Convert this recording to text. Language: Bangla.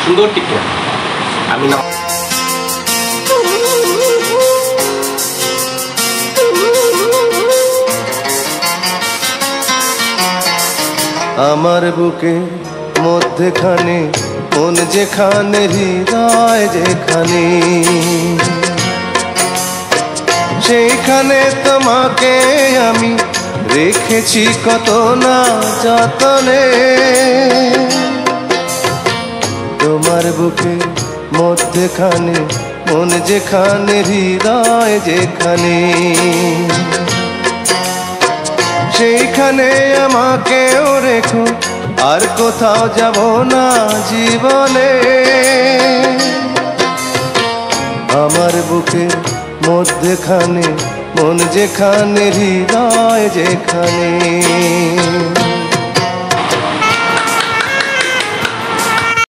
সুন্দর টিকা আমি না আমার বুকে মধ্যখানে মন যেখানে হৃদয় যেখানে সেইখানে তোমাকে আমি রেখেছি কত না যতনে। তোমার বুকে মধ্যখানে মন যেখানে হৃদয় যেখানে সেইখানে আমাকেও রেখো, আর কোথাও যাব না জীবনে। আমার বুকে মধ্যখানে মন যেখানে হৃদয় যেখানে।